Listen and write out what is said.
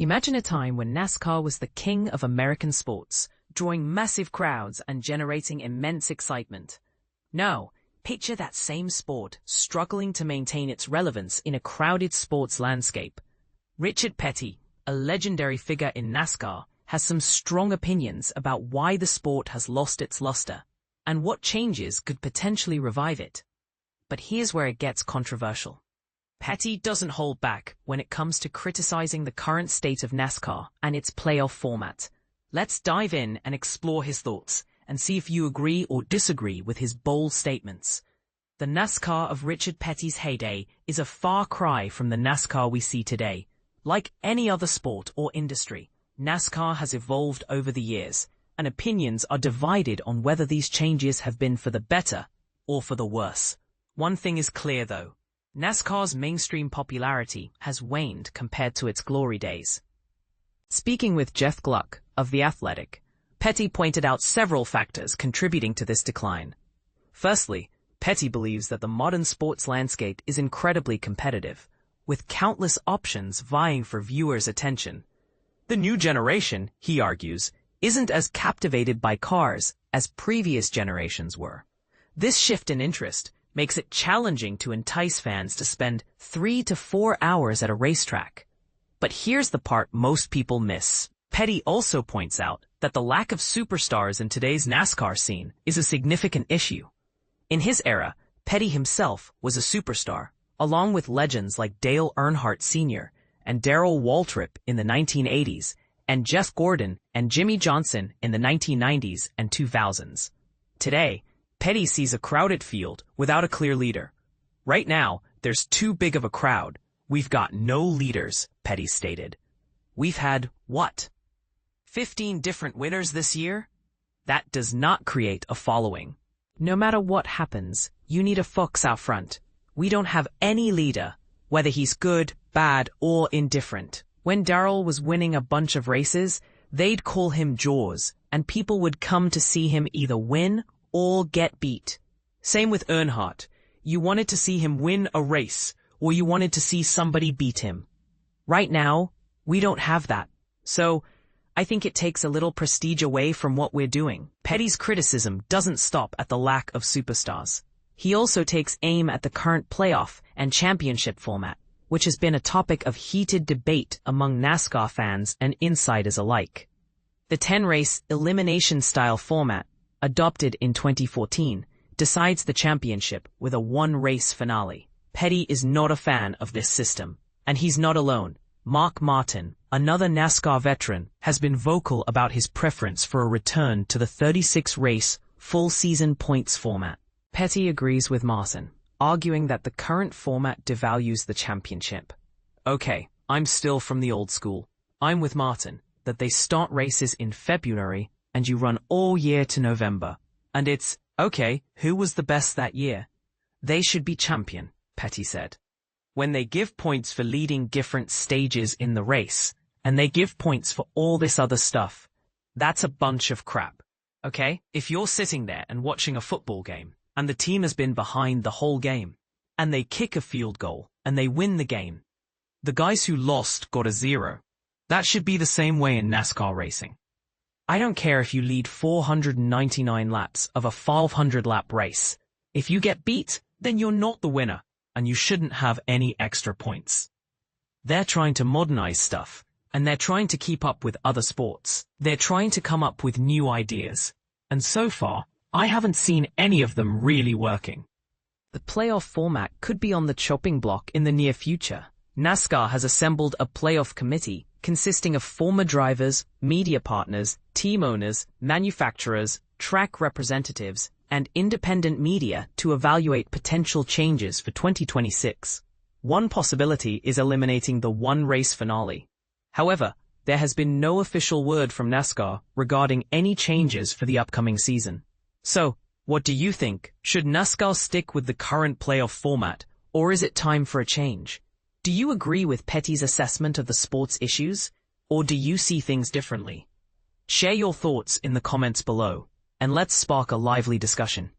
Imagine a time when NASCAR was the king of American sports, drawing massive crowds and generating immense excitement. Now, picture that same sport struggling to maintain its relevance in a crowded sports landscape. Richard Petty, a legendary figure in NASCAR, has some strong opinions about why the sport has lost its luster and what changes could potentially revive it. But here's where it gets controversial. Petty doesn't hold back when it comes to criticizing the current state of NASCAR and its playoff format. Let's dive in and explore his thoughts and see if you agree or disagree with his bold statements. The NASCAR of Richard Petty's heyday is a far cry from the NASCAR we see today. Like any other sport or industry, NASCAR has evolved over the years, and opinions are divided on whether these changes have been for the better or for the worse. One thing is clear though. NASCAR's mainstream popularity has waned compared to its glory days. Speaking with Jeff Gluck of The Athletic, Petty pointed out several factors contributing to this decline. Firstly, Petty believes that the modern sports landscape is incredibly competitive, with countless options vying for viewers' attention. The new generation, he argues, isn't as captivated by cars as previous generations were. This shift in interest makes it challenging to entice fans to spend 3 to 4 hours at a racetrack. But here's the part most people miss. Petty also points out that the lack of superstars in today's NASCAR scene is a significant issue. In his era, Petty himself was a superstar, along with legends like Dale Earnhardt Sr. and Darrell Waltrip in the 1980s, and Jeff Gordon and Jimmie Johnson in the 1990s and 2000s. Today, Petty sees a crowded field without a clear leader. Right now, there's too big of a crowd. We've got no leaders, Petty stated. We've had, what? 15 different winners this year? That does not create a following. No matter what happens, you need a fox out front. We don't have any leader, whether he's good, bad, or indifferent. When Darrell was winning a bunch of races, they'd call him Jaws, and people would come to see him either win or get beat. Same with Earnhardt. You wanted to see him win a race, or you wanted to see somebody beat him. Right now, we don't have that. So, I think it takes a little prestige away from what we're doing. Petty's criticism doesn't stop at the lack of superstars. He also takes aim at the current playoff and championship format, which has been a topic of heated debate among NASCAR fans and insiders alike. The 10-race elimination-style format, adopted in 2014, decides the championship with a one-race finale. Petty is not a fan of this system, and he's not alone. Mark Martin, another NASCAR veteran, has been vocal about his preference for a return to the 36-race, full-season points format. Petty agrees with Martin, arguing that the current format devalues the championship. Okay, I'm still from the old school. I'm with Martin, that they start races in February and you run all year to November. And it's, okay, who was the best that year? They should be champion, Petty said. When they give points for leading different stages in the race, and they give points for all this other stuff, that's a bunch of crap. Okay? If you're sitting there and watching a football game, and the team has been behind the whole game, and they kick a field goal, and they win the game, the guys who lost got a 0. That should be the same way in NASCAR racing. I don't care if you lead 499 laps of a 500-lap race. If you get beat, then you're not the winner, and you shouldn't have any extra points. They're trying to modernize stuff, and they're trying to keep up with other sports. They're trying to come up with new ideas. And so far, I haven't seen any of them really working. The playoff format could be on the chopping block in the near future. NASCAR has assembled a playoff committee consisting of former drivers, media partners, team owners, manufacturers, track representatives, and independent media to evaluate potential changes for 2026. One possibility is eliminating the one-race finale. However, there has been no official word from NASCAR regarding any changes for the upcoming season. So, what do you think? Should NASCAR stick with the current playoff format, or is it time for a change? Do you agree with Petty's assessment of the sport's issues, or do you see things differently? Share your thoughts in the comments below, and let's spark a lively discussion.